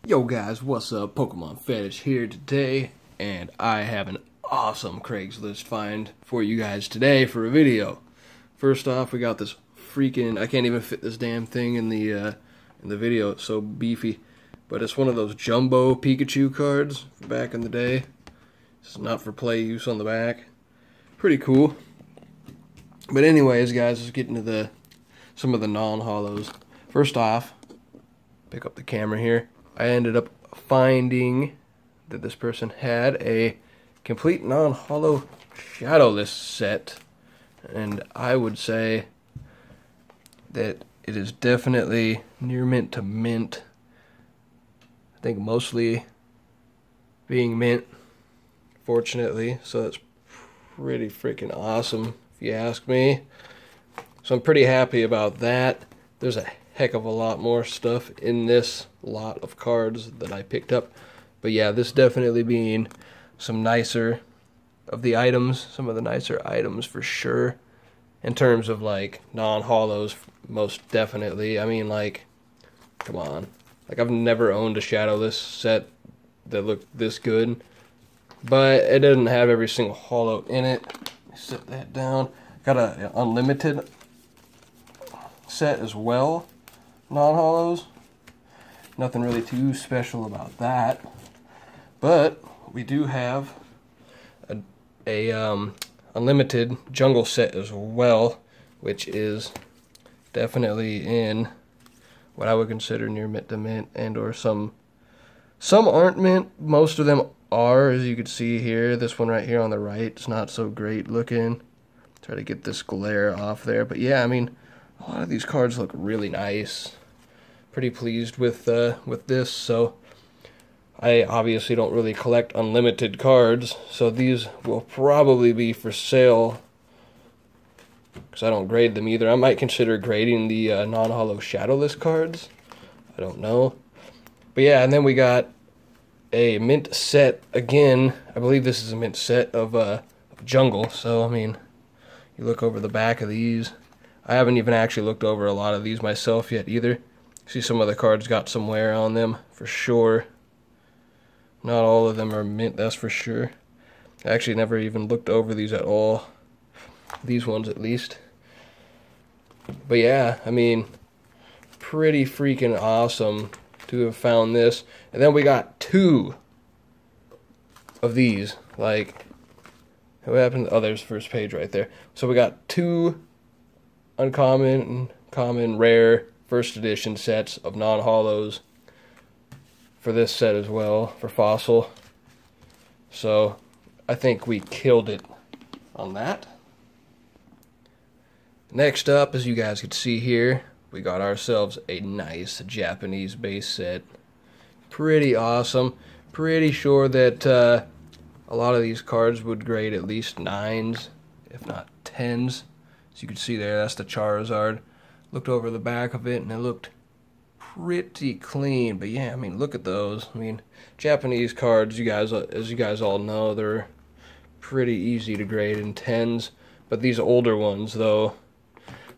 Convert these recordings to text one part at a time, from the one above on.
Yo guys, what's up? Pokemon Fetish here today, and I have an awesome Craigslist find for you guys today for a video. First off, we got this freaking, I can't even fit this damn thing in the video, it's so beefy, but it's one of those jumbo Pikachu cards from back in the day. It's not for play use on the back. Pretty cool. But anyways, guys, let's get into some of the non-holos. First off, pick up the camera here. I ended up finding that this person had a complete non-holo shadowless set, and I would say that it is definitely near mint to mint. I think mostly being mint, fortunately, so that's pretty freaking awesome if you ask me. So I'm pretty happy about that. There's a heck of a lot more stuff in this lot of cards that I picked up, but yeah, this definitely being some nicer of the items, some of the nicer items for sure, in terms of like non-holos, most definitely. I mean, like, come on, like I've never owned a shadowless set that looked this good, but it doesn't have every single holo in it. Set that down. Got an unlimited set as well, non-holos. Nothing really too special about that, but we do have a unlimited jungle set as well, which is definitely in what I would consider near mint to mint, and or some aren't mint. Most of them are, as you can see here. This one right here on the right is not so great looking. Try to get this glare off there, but yeah, I mean, a lot of these cards look really nice. Pretty pleased with this. So I obviously don't really collect unlimited cards, so these will probably be for sale because I don't grade them either. I might consider grading the non-holo shadowless cards. I don't know. But yeah, and then we got a mint set again. I believe this is a mint set of jungle. So I mean, you look over the back of these. I haven't even actually looked over a lot of these myself yet either. See, some of the cards got some wear on them for sure. Not all of them are mint, that's for sure. I actually never even looked over these at all. These ones at least. But yeah, I mean, pretty freaking awesome to have found this. And then we got two of these. Like, what happened? Oh, there's the first page right there. So we got two uncommon and common rare first edition sets of non-holos for this set as well, for Fossil. So I think we killed it on that. Next up, as you guys can see here, we got ourselves a nice Japanese base set. Pretty awesome. Pretty sure that a lot of these cards would grade at least 9s, if not 10s. As you can see there, that's the Charizard. Looked over the back of it and it looked pretty clean. But yeah, I mean, look at those. I mean, Japanese cards, as you guys all know, they're pretty easy to grade in 10s. But these older ones, though,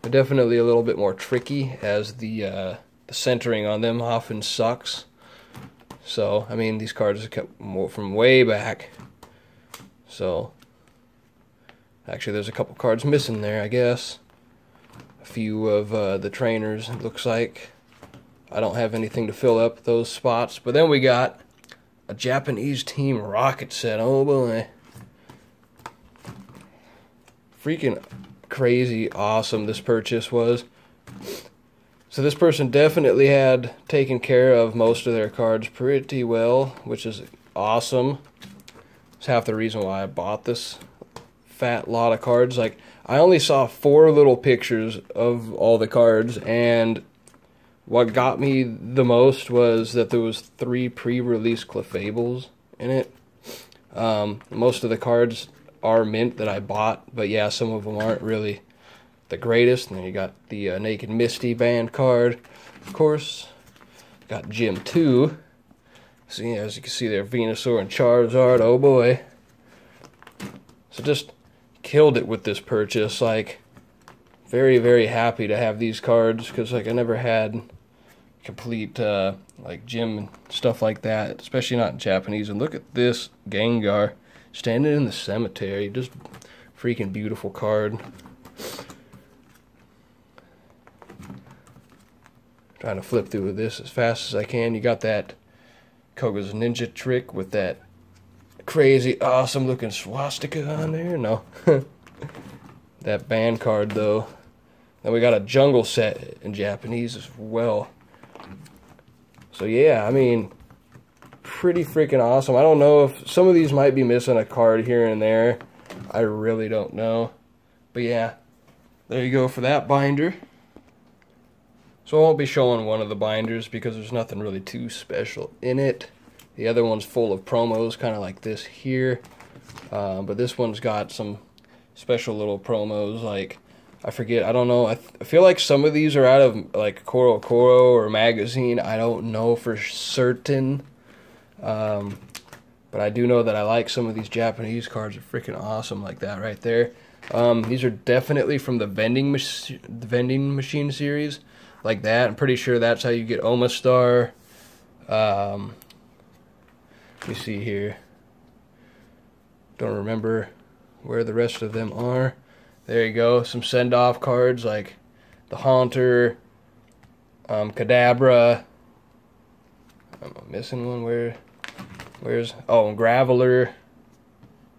they're definitely a little bit more tricky, as the centering on them often sucks. So, I mean, these cards are kept from way back. So, actually, there's a couple cards missing there, I guess. A few of the trainers, it looks like. I don't have anything to fill up those spots. But then we got a Japanese Team Rocket set. Oh boy. Freaking crazy awesome this purchase was. So this person definitely had taken care of most of their cards pretty well, which is awesome. It's half the reason why I bought this fat lot of cards. Like, I only saw 4 little pictures of all the cards, and what got me the most was that there was 3 pre-release Clefables in it. Most of the cards are mint that I bought, but yeah, some of them aren't really the greatest. And then you got the Naked Misty band card, of course. Got Gym 2. See, as you can see there, Venusaur and Charizard. Oh boy. So just killed it with this purchase. Like, very, very happy to have these cards, because like I never had complete like gym and stuff like that, especially not in Japanese. And look at this Gengar standing in the cemetery. Just freaking beautiful card. Trying to flip through this as fast as I can. You got that Koga's Ninja trick with that crazy awesome looking swastika on there. No. That band card though. Then we got a jungle set in Japanese as well. So yeah, I mean, pretty freaking awesome. I don't know if some of these might be missing a card here and there. I really don't know. But yeah, there you go for that binder. So I won't be showing one of the binders because there's nothing really too special in it. The other one's full of promos, kind of like this here. But this one's got some special little promos, like, I forget, I don't know, I feel like some of these are out of like Koro Koro or magazine. I don't know for certain. But I do know that I like some of these Japanese cards. Are freaking awesome, like that right there. These are definitely from the vending machine series, like that. I'm pretty sure that's how you get Omastar. Let me see here. Don't remember where the rest of them are. There you go. Some send-off cards like the Haunter, Kadabra. I'm missing one. Where's Graveler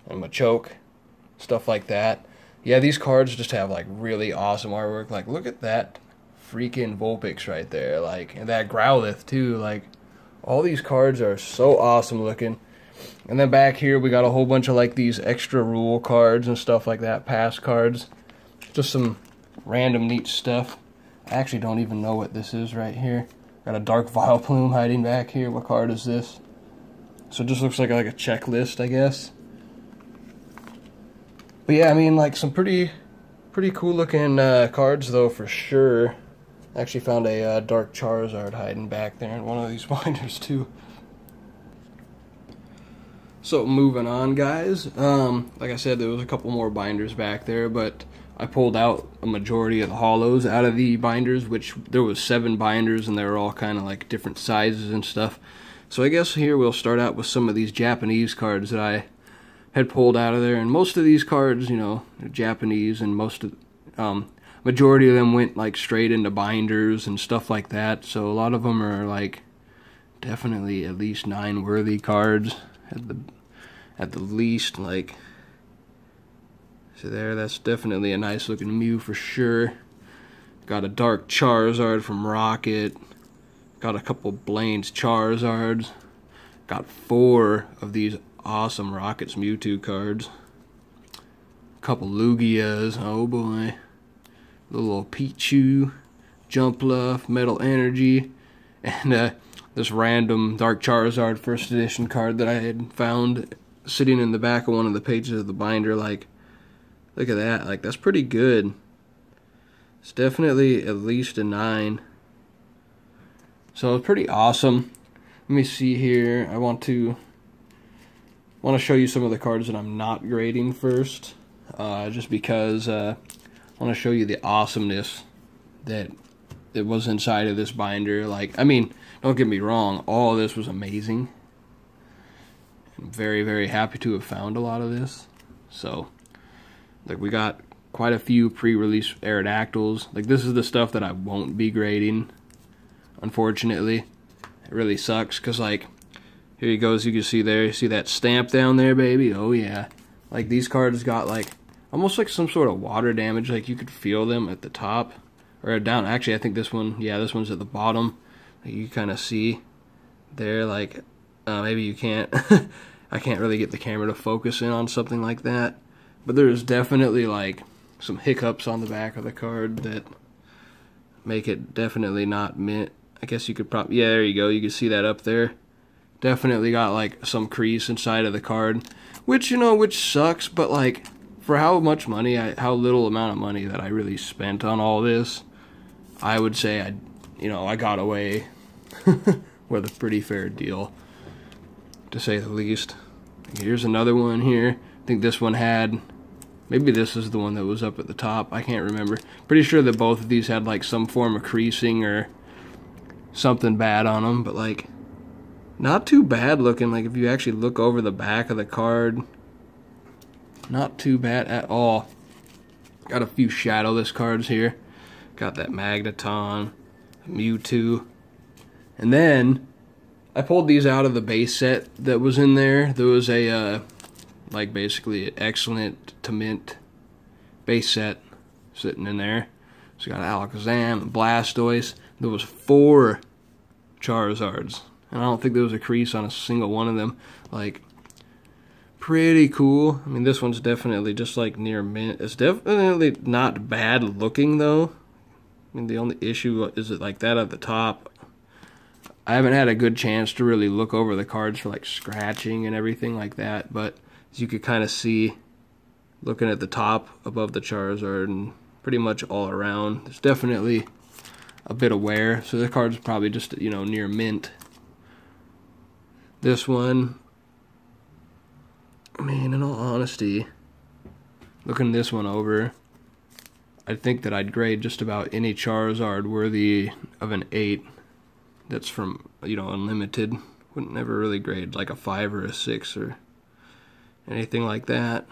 and Machoke, stuff like that. Yeah, these cards just have like really awesome artwork. Like, look at that freaking Vulpix right there. Like, and that Growlithe too. Like, all these cards are so awesome looking. And then back here we got a whole bunch of like these extra rule cards and stuff like that, pass cards. Just some random neat stuff. I actually don't even know what this is right here. Got a Dark Vileplume hiding back here. What card is this? So it just looks like a checklist, I guess. But yeah, I mean, like some pretty cool looking cards though, for sure. I actually found a Dark Charizard hiding back there in one of these binders too. So moving on, guys. Like I said, there was a couple more binders back there, but I pulled out a majority of the holos out of the binders, which there was 7 binders, and they were all kind of like different sizes and stuff. So I guess here we'll start out with some of these Japanese cards that I had pulled out of there, and most of these cards, you know, are Japanese, and most of majority of them went like straight into binders and stuff like that. So a lot of them are like definitely at least 9 worthy cards at the least. Like, so there, that's definitely a nice looking Mew for sure. Got a Dark Charizard from Rocket. Got a couple Blaine's Charizards. Got 4 of these awesome Rocket's Mewtwo cards. A couple Lugias, oh boy. Little Pichu, Jumpluff, Metal Energy, and this random Dark Charizard first edition card that I had found sitting in the back of one of the pages of the binder. Like, look at that. Like, that's pretty good. It's definitely at least a 9. So it's pretty awesome. Let me see here. I want to show you some of the cards that I'm not grading first, just because I want to show you the awesomeness that it was inside of this binder. Like, I mean, don't get me wrong, all of this was amazing. I'm very, very happy to have found a lot of this. So, like, we got quite a few pre-release Aerodactyls. Like, this is the stuff that I won't be grading, unfortunately. It really sucks, because, like, here he goes, you can see there, you see that stamp down there, baby? Oh, yeah. Like, these cards got, like, almost like some sort of water damage. Like, you could feel them at the top, or down. Actually, I think this one, yeah, this one's at the bottom. Like, you kind of see there, like, maybe you can't. I can't really get the camera to focus in on something like that. But there's definitely, like, some hiccups on the back of the card that make it definitely not mint. I guess you could probably, yeah, there you go. You can see that up there. Definitely got, like, some crease inside of the card, which, you know, which sucks, but, like, for how much money, how little amount of money that I really spent on all this, I would say I got away with a pretty fair deal, to say the least. Here's another one here. I think this one had, maybe this is the one that was up at the top. I can't remember. Pretty sure that both of these had like some form of creasing or something bad on them, but like not too bad looking. Like if you actually look over the back of the card, not too bad at all. Got a few shadowless cards here. Got that Magneton, Mewtwo, and then I pulled these out of the base set that was in there. There was a like basically an excellent to mint base set sitting in there. So got Alakazam and Blastoise. There was 4 Charizards, and I don't think there was a crease on a single one of them. Like, pretty cool. I mean, this one's definitely just like near mint. It's definitely not bad looking though. I mean, the only issue is it like that at the top. I haven't had a good chance to really look over the cards for like scratching and everything like that, but as you could kind of see looking at the top above the Charizard and pretty much all around, there's definitely a bit of wear, so the card's probably just, you know, near mint. This one, I mean, in all honesty, looking this one over, I think that I'd grade just about any Charizard worthy of an 8 that's from, you know, Unlimited. Wouldn't never really grade like a 5 or a 6 or anything like that.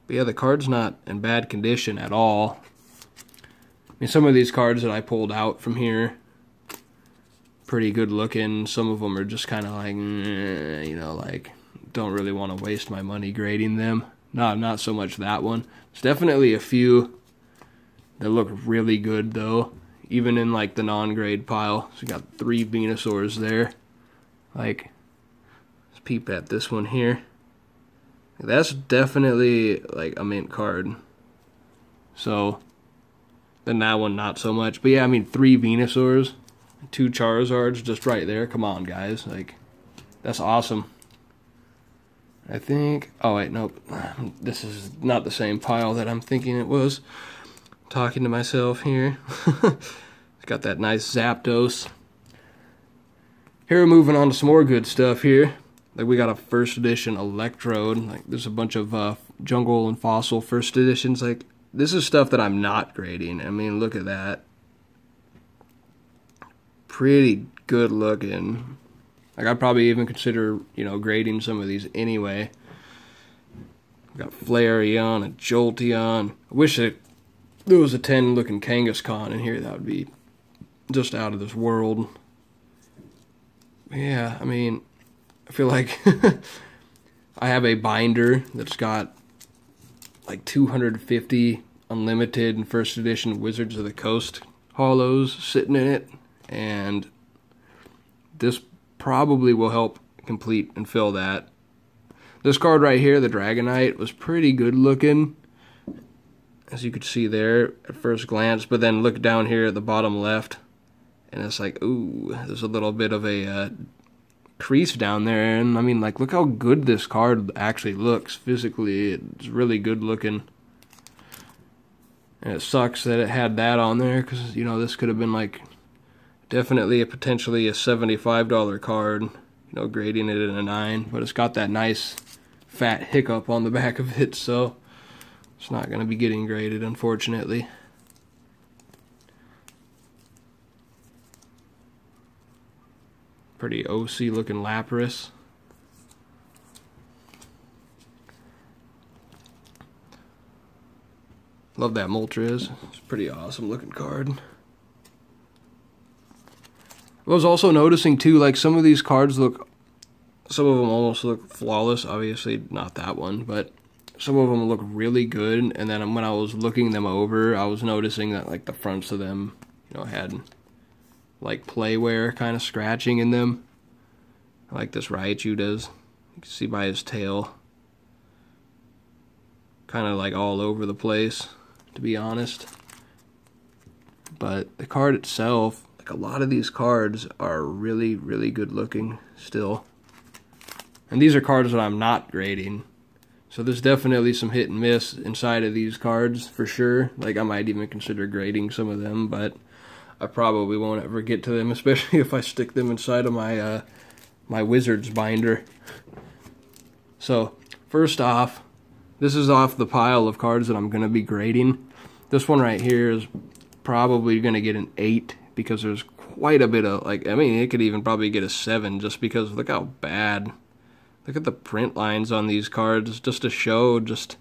But yeah, the card's not in bad condition at all. I mean, some of these cards that I pulled out from here, pretty good looking. Some of them are just kind of like, you know, like, don't really want to waste my money grading them. No, not so much that one. There's definitely a few that look really good though, even in like the non-grade pile. So we got 3 Venusaurs there. Like, let's peep at this one here. That's definitely like a mint card. So then that one not so much. But yeah, I mean, 3 Venusaurs, 2 Charizards just right there. Come on, guys. Like, that's awesome. I think, oh wait, nope. This is not the same pile that I'm thinking it was. Talking to myself here. It's got that nice Zapdos. Here we're moving on to some more good stuff here. Like, we got a first edition Electrode. Like, there's a bunch of Jungle and Fossil first editions. Like, this is stuff that I'm not grading. I mean, look at that. Pretty good looking. Like, I'd probably even consider, you know, grading some of these anyway. We got Flareon and Jolteon. I wish that there was a 10 looking Kangaskhan in here. That would be just out of this world. Yeah, I mean, I feel like I have a binder that's got like 250 Unlimited and first edition Wizards of the Coast holos sitting in it, and this probably will help complete and fill that. This card right here, the Dragonite, was pretty good looking, as you could see there at first glance, but then look down here at the bottom left, and it's like, ooh, there's a little bit of a crease down there, and I mean, like, look how good this card actually looks physically. It's really good looking, and it sucks that it had that on there, because, you know, this could have been like definitely potentially a $75 card, you know, grading it in a 9, but it's got that nice fat hiccup on the back of it, so it's not going to be getting graded, unfortunately. Pretty OC looking Lapras. Love that Moltres. It's a pretty awesome looking card. I was also noticing too, like, some of these cards look, some of them almost look flawless. Obviously not that one, but some of them look really good. And then when I was looking them over, I was noticing that, like, the fronts of them, you know, had like play wear kind of scratching in them, like this Raichu does. You can see by his tail, kind of like all over the place, to be honest. But the card itself, like, a lot of these cards are really, really good looking still. And these are cards that I'm not grading. So there's definitely some hit and miss inside of these cards for sure. Like, I might even consider grading some of them, but I probably won't ever get to them, especially if I stick them inside of my my Wizards binder. So first off, this is off the pile of cards that I'm going to be grading. This one right here is probably going to get an 8 because there's quite a bit of, like, I mean, it could even probably get a 7 just because look how bad. Look at the print lines on these cards, just to show just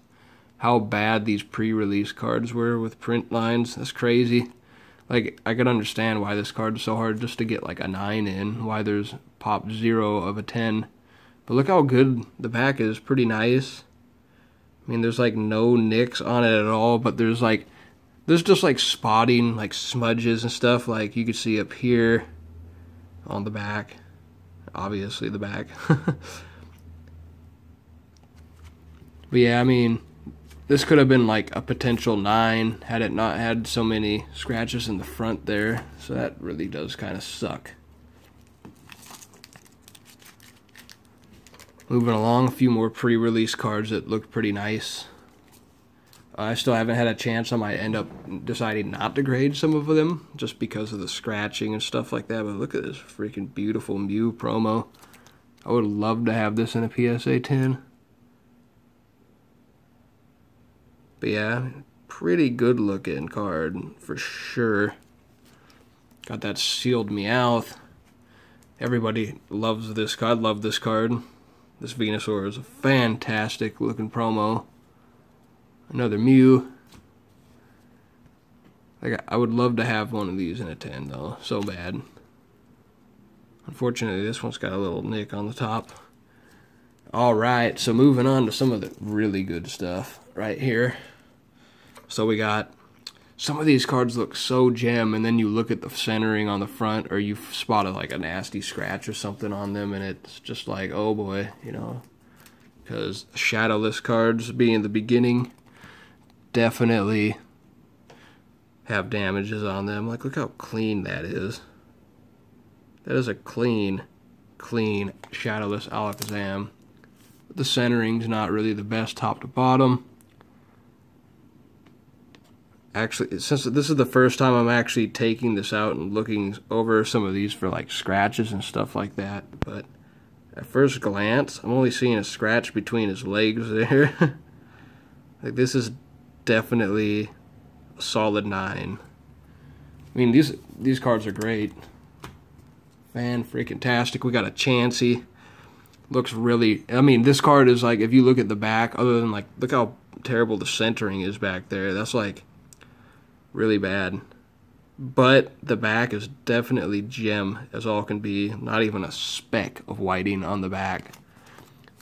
how bad these pre-release cards were with print lines. That's crazy. Like, I could understand why this card is so hard just to get like a 9 in, why there's pop 0 of a 10. But look how good the back is, pretty nice. I mean, there's like no nicks on it at all, but there's just like spotting, like smudges and stuff, like you could see up here on the back. Obviously the back. But yeah, I mean, this could have been like a potential 9 had it not had so many scratches in the front there. So that really does kind of suck. Moving along, a few more pre-release cards that look pretty nice. I still haven't had a chance. I might end up deciding not to grade some of them just because of the scratching and stuff like that. But look at this freaking beautiful Mew promo. I would love to have this in a PSA 10. But yeah, pretty good looking card for sure. Got that sealed Meowth. Everybody loves this card. I love this card. This Venusaur is a fantastic looking promo. Another Mew. Like, I would love to have one of these in a 10 though, so bad. Unfortunately, this one's got a little nick on the top. Alright, so moving on to some of the really good stuff right here. So we got, some of these cards look so gem, and then you look at the centering on the front, or you spotted like a nasty scratch or something on them, and it's just like, oh boy, you know. Because shadowless cards being the beginning definitely have damages on them. Like, look how clean that is. That is a clean shadowless Alakazam. The centering's not really the best top to bottom. Actually, since this is the first time I'm actually taking this out and looking over some of these for like scratches and stuff like that, but at first glance, I'm only seeing a scratch between his legs there. Like, this is definitely a solid 9. I mean, these cards are great. Fan-freaking-tastic. We got a Chansey. Looks really, I mean, this card is like, if you look at the back, other than like, look how terrible the centering is back there. That's like really bad. But the back is definitely gem as all can be. Not even a speck of whiting on the back.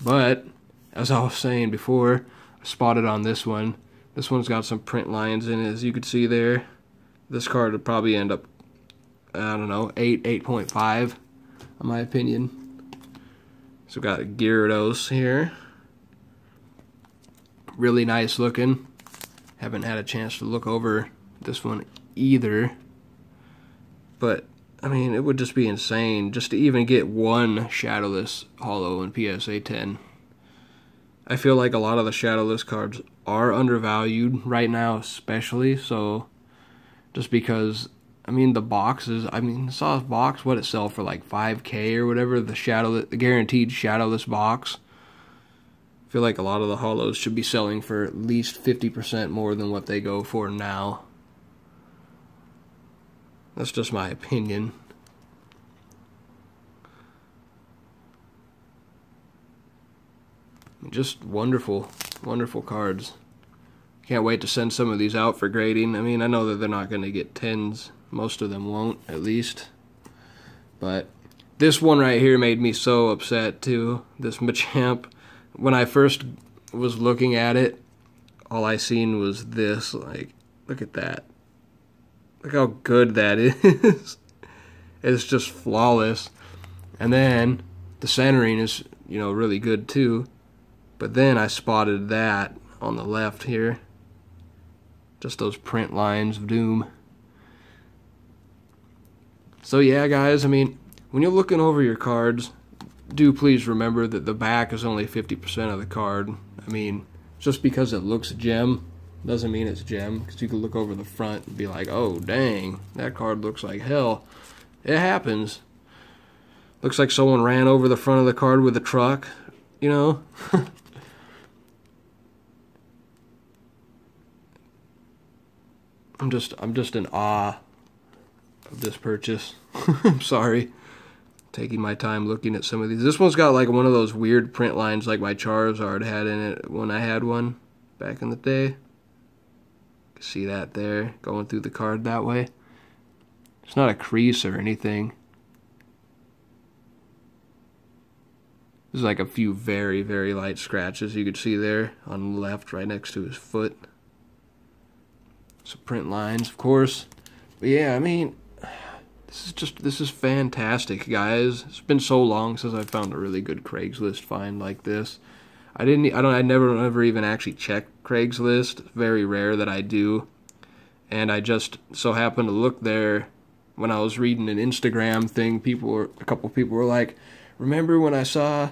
But as I was saying before, I spotted on this one. This one's got some print lines in it, as you could see there. This card would probably end up, I don't know, 8.5 in my opinion. So we've got a Gyarados here. Really nice looking. Haven't had a chance to look over this one either. But, I mean, it would just be insane just to even get one Shadowless Holo in PSA 10. I feel like a lot of the Shadowless cards are undervalued right now, especially. So, just because, I mean, the boxes, I mean, saw this box, what it sell for like $5K or whatever, the guaranteed Shadowless box. I feel like a lot of the Holos should be selling for at least 50% more than what they go for now. That's just my opinion. Just wonderful, wonderful cards. Can't wait to send some of these out for grading. I mean, I know that they're not going to get 10s. Most of them won't, at least. But this one right here made me so upset, too. This Machamp. When I first was looking at it, all I seen was this. Like, look at that. Look how good that is. It's just flawless. And then the centering is, you know, really good too. But then I spotted that on the left here. Just those print lines of doom. So yeah, guys, I mean, when you're looking over your cards, do please remember that the back is only 50% of the card. I mean, just because it looks gem doesn't mean it's gem, because you can look over the front and be like, oh dang, that card looks like hell. It happens. Looks like someone ran over the front of the card with a truck, you know. I'm just in awe of this purchase. I'm sorry. Taking my time looking at some of these. This one's got like one of those weird print lines like my Charizard had in it when I had one back in the day. See that there, going through the card that way. It's not a crease or anything. There's like a few very, very light scratches you could see there on the left, right next to his foot. Some print lines, of course. But yeah, I mean, this is fantastic, guys. It's been so long since I found a really good Craigslist find like this. I never even actually checked Craigslist. It's very rare that I do. And I just so happened to look there when I was reading an Instagram thing. A couple people were like, remember when I saw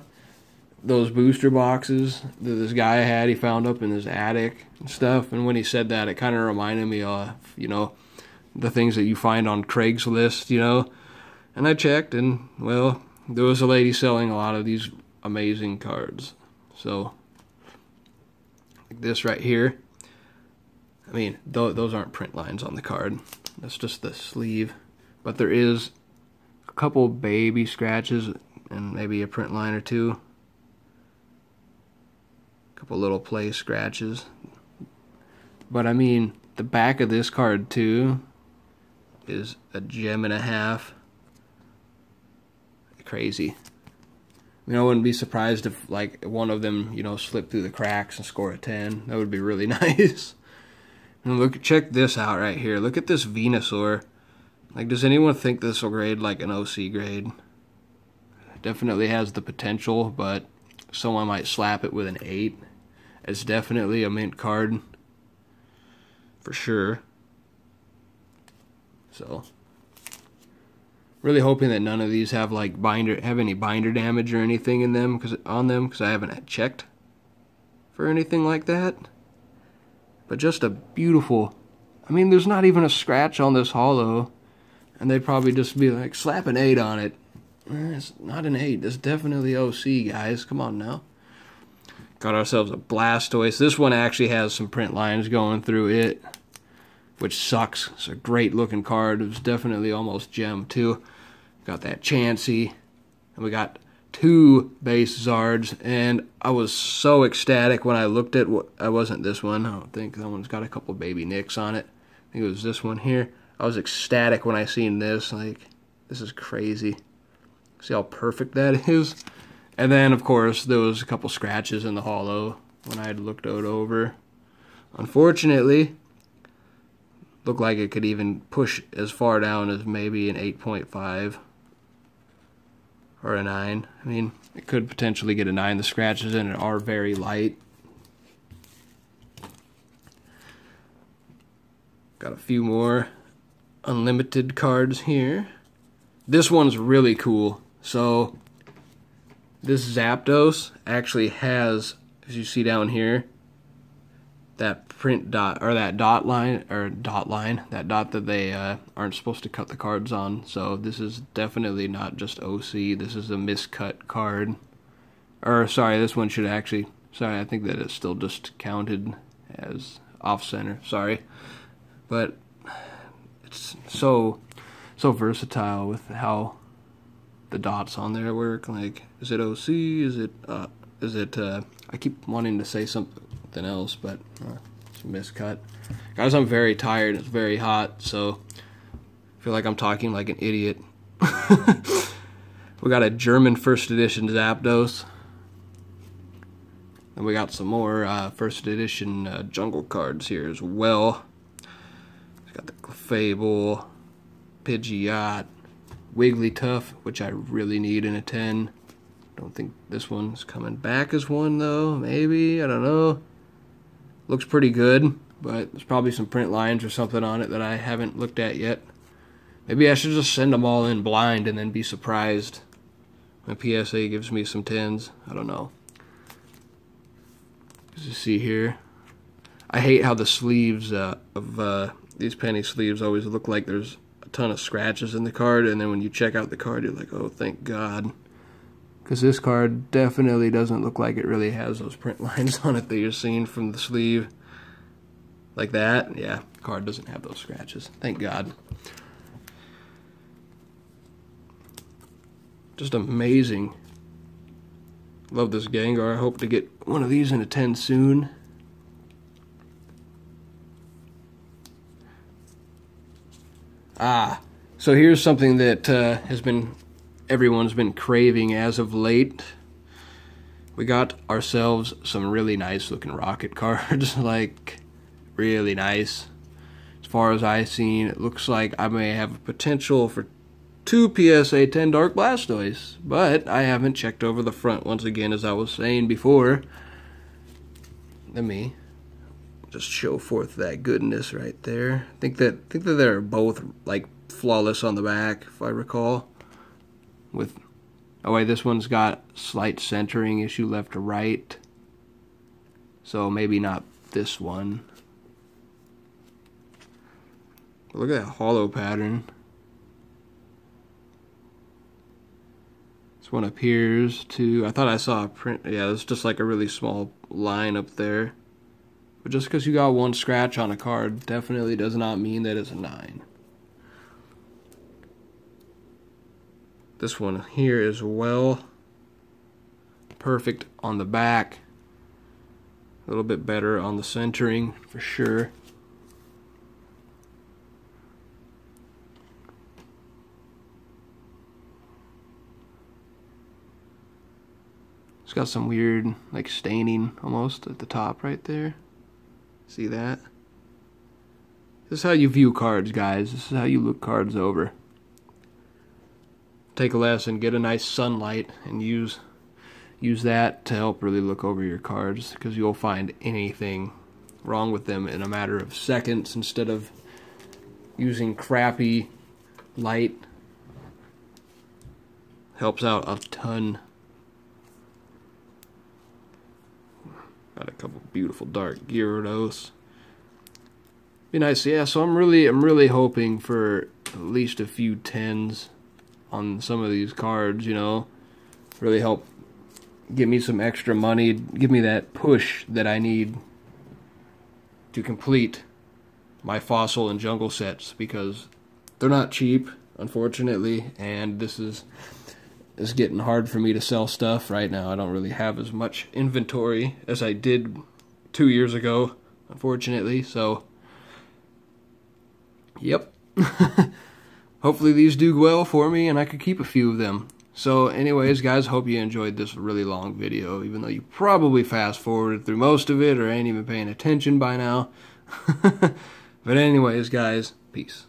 those booster boxes that this guy had, he found up in his attic and stuff? And when he said that, it kind of reminded me of, you know, the things that you find on Craigslist, you know. And I checked, and, well, there was a lady selling a lot of these amazing cards. So, like this right here. I mean, those aren't print lines on the card. That's just the sleeve. But there is a couple baby scratches and maybe a print line or two. A couple little play scratches. But I mean, the back of this card too is a gem and a half. Crazy. I mean, I wouldn't be surprised if like one of them, you know, slipped through the cracks and score a 10. That would be really nice. And look, check this out right here. Look at this Venusaur. Like, does anyone think this will grade like an OC grade? It definitely has the potential, but someone might slap it with an 8. It's definitely a mint card. For sure. So, really hoping that none of these have like any binder damage or anything in them, because I haven't checked for anything like that. But just a beautiful, I mean, there's not even a scratch on this holo, and they'd probably just be like, slap an 8 on it. It's not an 8. It's definitely OC, guys. Come on now. Got ourselves a Blastoise. This one actually has some print lines going through it, which sucks. It's a great looking card. It was definitely almost gem too. Got that Chansey, and we got 2 base Zards, and I was so ecstatic when I looked at what, I wasn't this one, I don't think. That one's got a couple baby nicks on it. I think it was this one here. I was ecstatic when I seen this. Like, this is crazy. See how perfect that is? And then, of course, there was a couple scratches in the holo when I had looked it over. Unfortunately, looked like it could even push as far down as maybe an 8.5 or a 9. I mean, it could potentially get a 9. The scratches in it are very light. Got a few more unlimited cards here. This one's really cool. So, this Zapdos actually has, as you see down here, that print dot, or that dot line, that dot that they aren't supposed to cut the cards on. So this is definitely not just OC. This is a miscut card. Or sorry, this one should actually, sorry, I think that it's still just counted as off center. Sorry, but it's so versatile with how the dots on there work. Like, is it OC? Is it I keep wanting to say something else, but it's a miscut. Guys, I'm very tired. It's very hot, so I feel like I'm talking like an idiot. We got a German first edition Zapdos. And we got some more first edition jungle cards here as well. We got the Clefable, Pidgeot, Wigglytuff, which I really need in a 10. Don't think this one's coming back as one though. Maybe, I don't know. Looks pretty good, but there's probably some print lines or something on it that I haven't looked at yet. Maybe I should just send them all in blind and then be surprised when PSA gives me some 10s. I don't know. As you see here, I hate how the sleeves of these penny sleeves always look like there's a ton of scratches in the card, and then when you check out the card, you're like, oh, thank God. Because this card definitely doesn't look like it really has those print lines on it that you're seeing from the sleeve. Like that, yeah, the card doesn't have those scratches. Thank God. Just amazing. Love this Gengar. I hope to get one of these in a 10 soon. So here's something that everyone's been craving as of late. We got ourselves some really nice looking rocket cards, like really nice. As far as I've seen, it looks like I may have a potential for 2 PSA 10 Dark Blastoise, but I haven't checked over the front once again, as I was saying before. Let me just show forth that goodness right there. I think that they're both like flawless on the back, if I recall. With oh wait, this one's got slight centering issue left to right, so maybe not this one. Look at that hollow pattern. This one appears to, I thought I saw a print, yeah, it's just like a really small line up there. But just because you got one scratch on a card definitely does not mean that it's a 9. This one here as well. Perfect on the back. A little bit better on the centering for sure. It's got some weird like staining almost at the top right there. See that? This is how you view cards, guys. This is how you look cards over. Take a lesson, get a nice sunlight, and use that to help really look over your cards, because you'll find anything wrong with them in a matter of seconds instead of using crappy light. Helps out a ton. Got a couple beautiful dark Gyarados. Be nice, yeah. So I'm really hoping for at least a few 10s on some of these cards, you know. Really help get me some extra money, give me that push that I need to complete my fossil and jungle sets, because they're not cheap, unfortunately, and this is getting hard for me to sell stuff right now. I don't really have as much inventory as I did 2 years ago, unfortunately, so yep. Hopefully these do well for me and I could keep a few of them. So anyways, guys, hope you enjoyed this really long video, even though you probably fast forwarded through most of it or ain't even paying attention by now. But anyways, guys, peace.